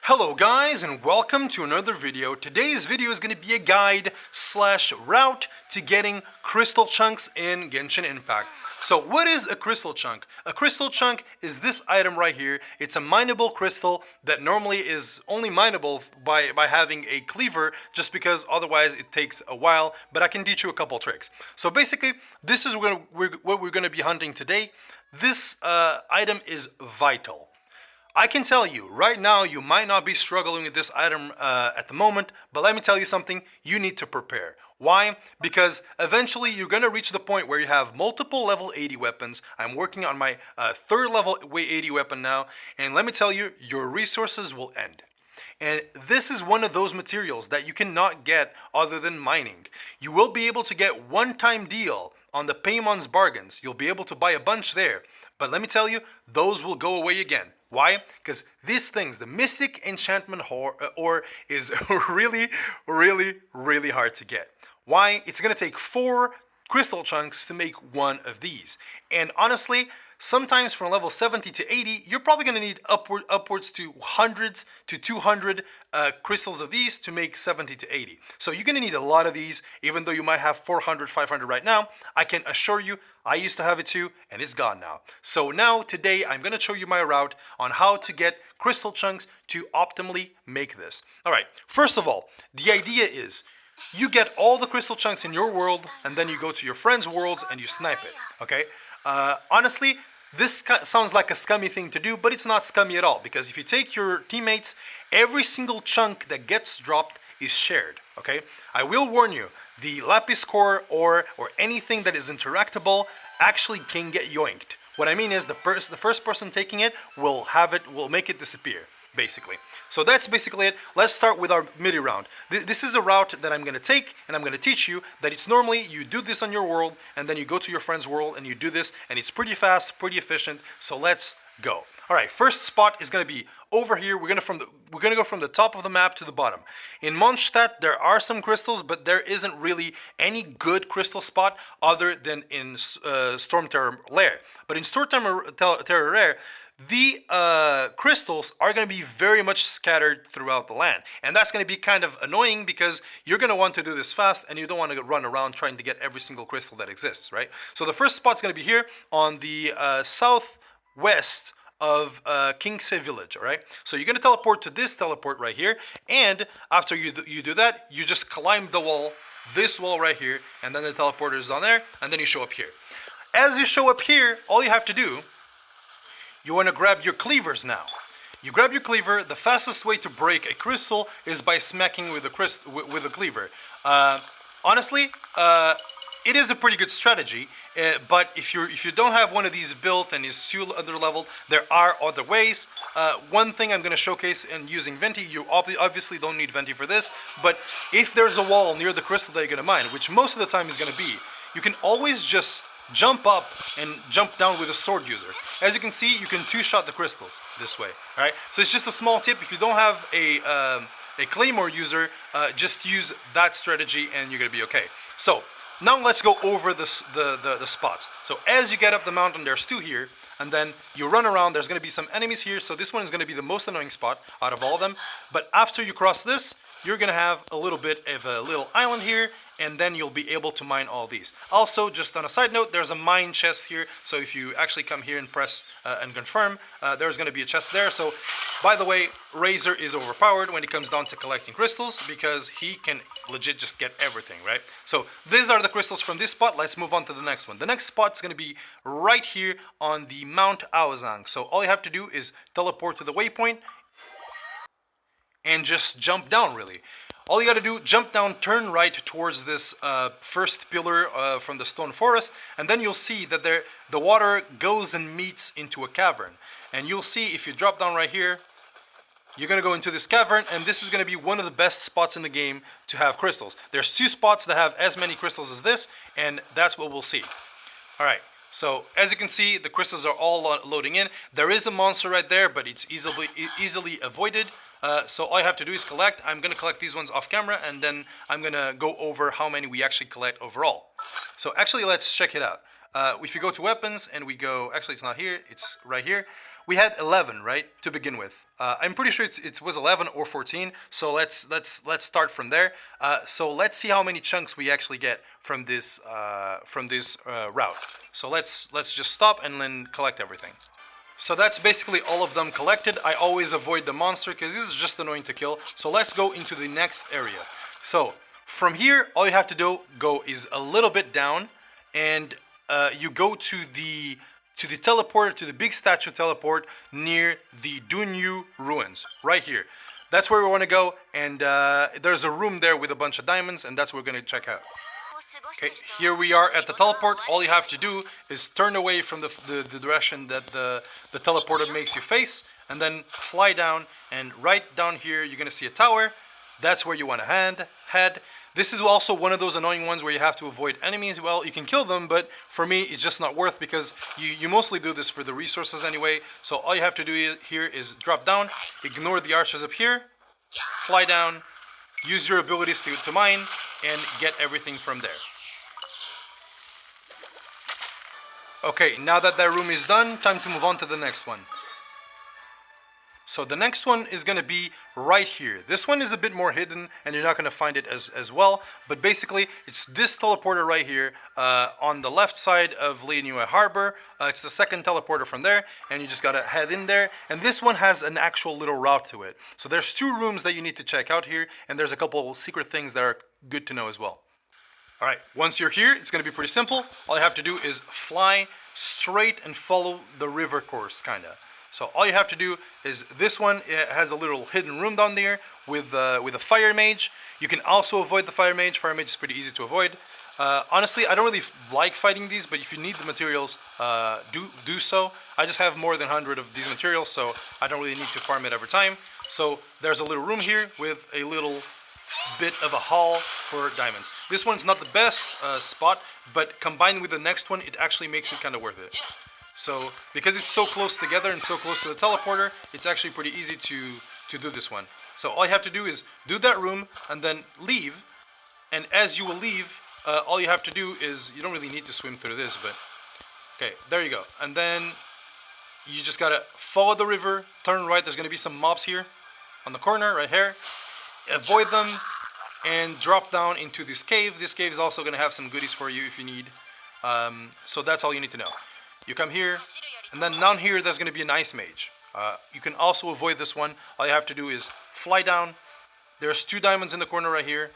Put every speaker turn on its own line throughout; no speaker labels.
Hello guys and welcome to another video. Today's video is going to be a guide slash route to getting crystal chunks in Genshin Impact. So what is a crystal chunk? A crystal chunk is this item right here. It's a mineable crystal that normally is only mineable by having a cleaver, just because otherwise it takes a while, but I can teach you a couple tricks. So basically this is what we're going to be hunting today. This item is vital. I can tell you, right now you might not be struggling with this item at the moment, but let me tell you something, you need to prepare. Why? Because eventually you're going to reach the point where you have multiple level 80 weapons. I'm working on my third level 80 weapon now, and let me tell you, your resources will end. And this is one of those materials that you cannot get other than mining. You will be able to get one-time deal on the Paymon's bargains. You'll be able to buy a bunch there. But let me tell you, those will go away again. Why? Because these things, the Mystic Enchantment ore is really hard to get. Why? It's going to take 4 crystal chunks to make one of these. And honestly, sometimes from level 70 to 80, you're probably going to need upwards to hundreds to 200 crystals of these to make 70 to 80. So you're going to need a lot of these, even though you might have 400, 500 right now. I can assure you, I used to have it too, and it's gone now. So now, today, I'm going to show you my route on how to get crystal chunks to optimally make this. All right, first of all, the idea is you get all the crystal chunks in your world, and then you go to your friends' worlds and you snipe it, okay? Honestly, this sounds like a scummy thing to do, but it's not scummy at all, because if you take your teammates, every single chunk that gets dropped is shared, okay? I will warn you, the lapis core or anything that is interactable actually can get yoinked. What I mean is the first person taking it will make it disappear, basically. So that's basically it. Let's start with our MIDI round. This is a route that I'm going to take, and I'm going to teach you that it's normally you do this on your world, and then you go to your friend's world and you do this, and it's pretty fast, pretty efficient. So let's go. All right, first spot is going to be over here. We're going to go from the top of the map to the bottom. In Mondstadt, there are some crystals, but there isn't really any good crystal spot other than in Storm Terror Lair. But in Storm Terror Lair, the crystals are going to be very much scattered throughout the land, and that's going to be kind of annoying because you're going to want to do this fast and you don't want to run around trying to get every single crystal that exists, right? So the first spot's going to be here on the southwest of Kingse Village, all right? So you're going to teleport to this teleport right here, and after you do that, you just climb the wall, this wall right here, and then the teleporter is down there, and then you show up here. As you show up here, all you have to do, you want to grab your cleavers now. You grab your cleaver. The fastest way to break a crystal is by smacking with a cleaver. Honestly, it is a pretty good strategy, but if you don't have one of these built and is too underleveled, there are other ways. One thing I'm going to showcase in using Venti, you obviously don't need Venti for this, but if there's a wall near the crystal that you're going to mine, which most of the time is going to be, you can always just jump up and jump down with a sword user. As you can see, you can two-shot the crystals this way, all right? So it's just a small tip. If you don't have a claymore user, just use that strategy and you're going to be okay. So now let's go over the spots. So as you get up the mountain, there's 2 here, and then you run around. There's going to be some enemies here, so this one is going to be the most annoying spot out of all of them. But after you cross this, you're going to have a little bit of a little island here, and then you'll be able to mine all these. Also, just on a side note, there's a mine chest here, so if you actually come here and press and confirm, there's going to be a chest there. So, by the way, Razor is overpowered when it comes down to collecting crystals, because he can legit just get everything, right? So, these are the crystals from this spot. Let's move on to the next one. The next spot is going to be right here on the Mount Aozang. So, all you have to do is teleport to the waypoint and just jump down, really. All you gotta do, jump down, turn right towards this first pillar from the stone forest, and then you'll see that the water goes and meets into a cavern. And you'll see, if you drop down right here, you're gonna go into this cavern, and this is gonna be one of the best spots in the game to have crystals. There's 2 spots that have as many crystals as this, and that's what we'll see. All right. So as you can see, the crystals are all loading in. There is a monster right there, but it's easily avoided. So all I have to do is collect. I'm going to collect these ones off camera, and then I'm going to go over how many we actually collect overall. So actually, let's check it out. If you go to weapons and we go, actually it's not here, it's right here. we had 11, right, to begin with. I'm pretty sure it was 11 or 14. So let's start from there. So let's see how many chunks we actually get from this route. So let's just stop and then collect everything. So that's basically all of them collected. I always avoid the monster because this is just annoying to kill. So let's go into the next area. So from here, all you have to go is a little bit down, and you go to the teleporter, to the big statue teleport near the Dunyu ruins, right here. That's where we want to go, and there's a room there with a bunch of diamonds, and that's what we're going to check out. Okay, here we are at the teleport. All you have to do is turn away from the direction that the teleporter makes you face, and then fly down, and right down here you're going to see a tower. That's where you want to head. This is also one of those annoying ones where you have to avoid enemies. Well, you can kill them, but for me, it's just not worth, because you mostly do this for the resources anyway. So all you have to do here is drop down, ignore the archers up here, fly down, use your abilities to mine, and get everything from there. Okay, now that room is done, time to move on to the next one. So the next one is going to be right here. This one is a bit more hidden, and you're not going to find it as well. But basically, it's this teleporter right here on the left side of Liyue Harbor. It's the second teleporter from there, and you just got to head in there. And this one has an actual little route to it. So there's 2 rooms that you need to check out here, and there's a couple secret things that are good to know as well. All right, once you're here, it's going to be pretty simple. All you have to do is fly straight and follow the river course, kind of. So all you have to do is this one. It has a little hidden room down there with a fire mage. You can also avoid the fire mage. Fire mage is pretty easy to avoid. Honestly, I don't really like fighting these, but if you need the materials, do so. I just have more than 100 of these materials, so I don't really need to farm it every time. So there's a little room here with a little bit of a haul for diamonds. This one's not the best spot, but combined with the next one, it actually makes it kind of worth it. So because it's so close together and so close to the teleporter, it's actually pretty easy to do this one. So all you have to do is do that room and then leave. And as you will leave, all you have to do is, you don't really need to swim through this, but okay, there you go. And then you just gotta follow the river, turn right. There's gonna be some mobs here on the corner right here. Avoid them and drop down into this cave. This cave is also gonna have some goodies for you if you need. So that's all you need to know. You come here, and then down here there's going to be an ice mage. You can also avoid this one. All you have to do is fly down. There's 2 diamonds in the corner right here,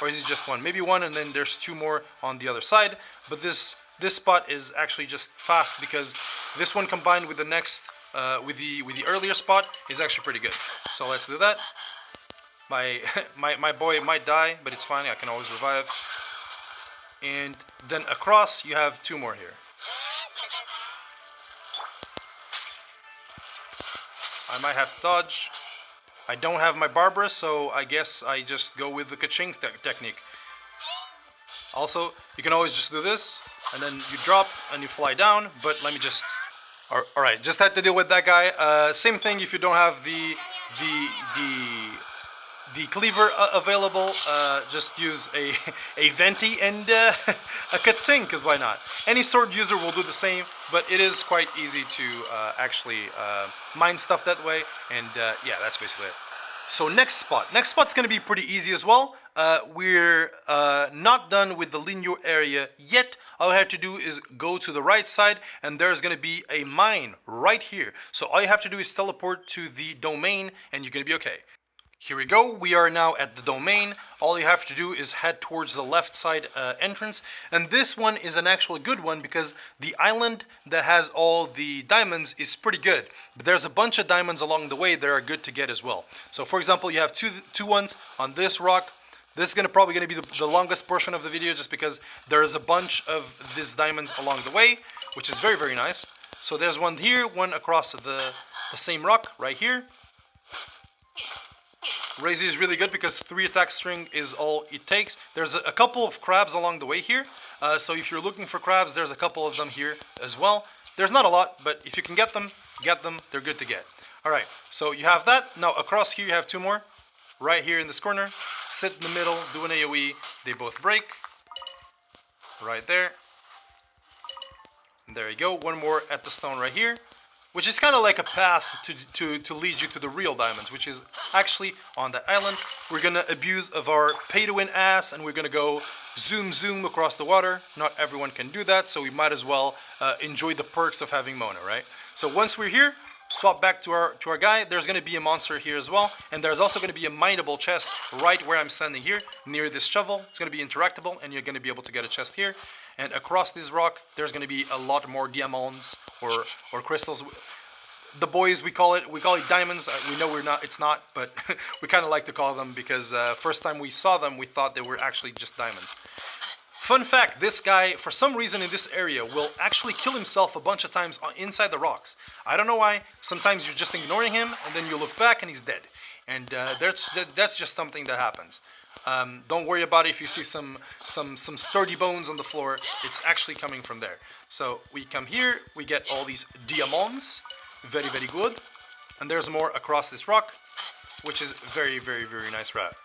or is it just 1? Maybe 1, and then there's 2 more on the other side. But this spot is actually just fast, because this one combined with the next, with the earlier spot, is actually pretty good. So let's do that. My boy might die, but it's fine. I can always revive. And then across you have 2 more here. I might have to dodge. I don't have my Barbara, so I guess I just go with the ka-ching technique. Also, you can always just do this, and then you drop and you fly down, but let me just... Alright, just had to deal with that guy. Same thing if you don't have the cleaver available, just use a venti and a cutscene, because why not? Any sword user will do the same, but it is quite easy to actually mine stuff that way, and yeah, that's basically it. So next spot's going to be pretty easy as well. We're not done with the Liyue area yet. All I have to do is go to the right side, and there's going to be a mine right here. So all you have to do is teleport to the domain, and you're going to be okay. Here we go, we are now at the domain. All you have to do is head towards the left side entrance. And this one is an actually good one, because the island that has all the diamonds is pretty good. But there's a bunch of diamonds along the way that are good to get as well. So for example, you have two ones on this rock. This is probably going to be the longest portion of the video, just because there's a bunch of these diamonds along the way, which is very, very nice. So there's one here, one across the same rock right here. Razy is really good because 3 attack string is all it takes. There's a couple of crabs along the way here. So if you're looking for crabs, there's a couple of them here as well. There's not a lot, but if you can get them, they're good to get. Alright, so you have that. Now across here you have 2 more. Right here in this corner. Sit in the middle, do an AoE. They both break. Right there. And there you go. One more at the stone right here. which is kind of like a path to lead you to the real diamonds, which is actually on that island. We're gonna abuse of our pay-to-win ass, and we're gonna go zoom across the water. Not everyone can do that, so we might as well enjoy the perks of having Mona, right? So once we're here, swap back to our guy. There's gonna be a monster here as well, and there's also gonna be a mineable chest right where I'm standing here, near this shovel. It's gonna be interactable, and you're gonna be able to get a chest here. And across this rock, there's gonna be a lot more diamonds or crystals. The boys, we call it diamonds. We know it's not, but we kind of like to call them because first time we saw them, we thought they were actually just diamonds. Fun fact, this guy, for some reason in this area, will actually kill himself a bunch of times inside the rocks. I don't know why. Sometimes you're just ignoring him, and then you look back and he's dead. And that's just something that happens. Don't worry about it if you see some sturdy bones on the floor. It's actually coming from there. So we come here, we get all these diamonds. Very, very good. And there's more across this rock, which is very, very, very nice route.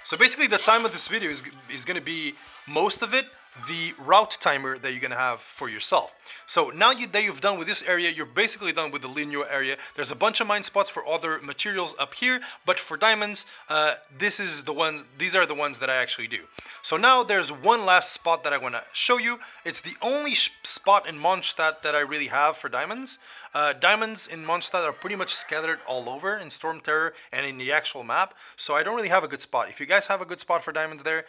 So basically the time of this video is going to be, most of it, the route timer that you're going to have for yourself. So now that you've done with this area, you're basically done with the linear area. There's a bunch of mine spots for other materials up here, but for diamonds, these are the ones that I actually do. So now there's one last spot that I want to show you. It's the only spot in Mondstadt that I really have for diamonds. Diamonds in Mondstadt are pretty much scattered all over in Storm Terror and in the actual map, so I don't really have a good spot. If you guys have a good spot for diamonds there,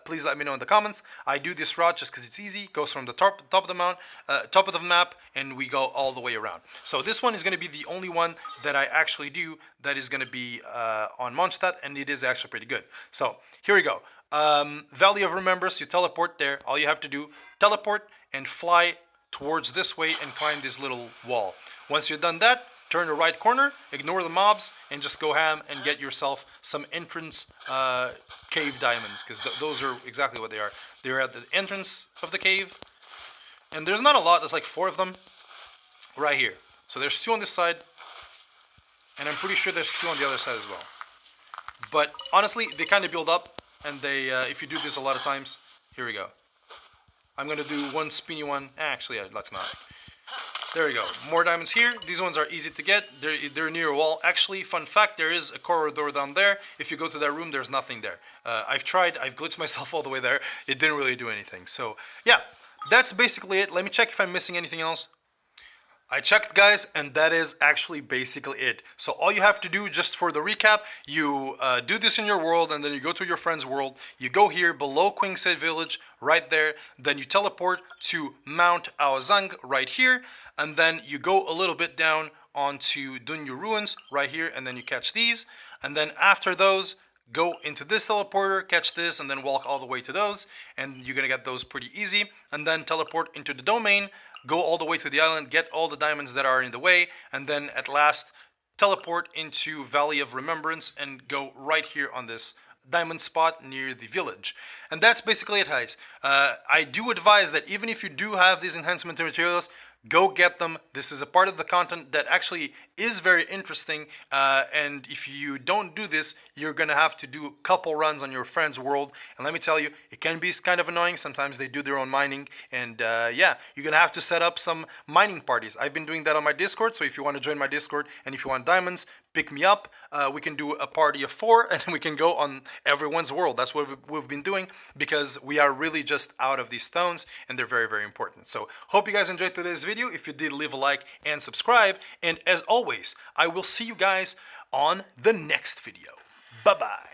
please let me know in the comments. I do this route just because it's easy. Goes from the top of the map, and we go all the way around. So this one is going to be the only one that I actually do that is going to be on Mondstadt, and it is actually pretty good. So here we go. Valley of Remembrance, you teleport there. All you have to do, teleport and fly towards this way and climb this little wall. Once you've done that, turn the right corner, ignore the mobs, and just go ham and get yourself some entrance cave diamonds, because those are exactly what they are. They're at the entrance of the cave, and there's not a lot. There's like 4 of them right here. So there's 2 on this side, and I'm pretty sure there's 2 on the other side as well. But honestly, they kind of build up, and they if you do this a lot of times, here we go. I'm going to do one spinny one. Actually, let's not. There we go. More diamonds here. These ones are easy to get. They're near a wall. Actually, fun fact, there is a corridor down there. If you go to that room, there's nothing there. I've tried. I've glitched myself all the way there. It didn't really do anything. So, yeah, that's basically it. Let me check if I'm missing anything else. I checked, guys, and that is actually basically it. So all you have to do, just for the recap, you do this in your world, and then you go to your friend's world. You go here below Quingside Village, right there. Then you teleport to Mount Aozang right here, and then you go a little bit down onto Dunyu Ruins right here, and then you catch these. And then after those, go into this teleporter, catch this, and then walk all the way to those, and you're gonna get those pretty easy. And then teleport into the domain, go all the way to the island, get all the diamonds that are in the way, and then at last teleport into Valley of Remembrance and go right here on this diamond spot near the village. And that's basically it, guys. I do advise that even if you do have these enhancement materials, go get them. This is a part of the content that actually is very interesting, and if you don't do this, you're gonna have to do a couple runs on your friend's world, and let me tell you, it can be kind of annoying. Sometimes they do their own mining, and yeah, you're gonna have to set up some mining parties. I've been doing that on my Discord, so if you want to join my Discord and if you want diamonds, pick me up. We can do a party of 4, and we can go on everyone's world. That's what we've been doing, because we are really just out of these stones, and they're very, very important. So hope you guys enjoyed today's video. If you did, leave a like and subscribe, and as always, I will see you guys on the next video. Bye-bye.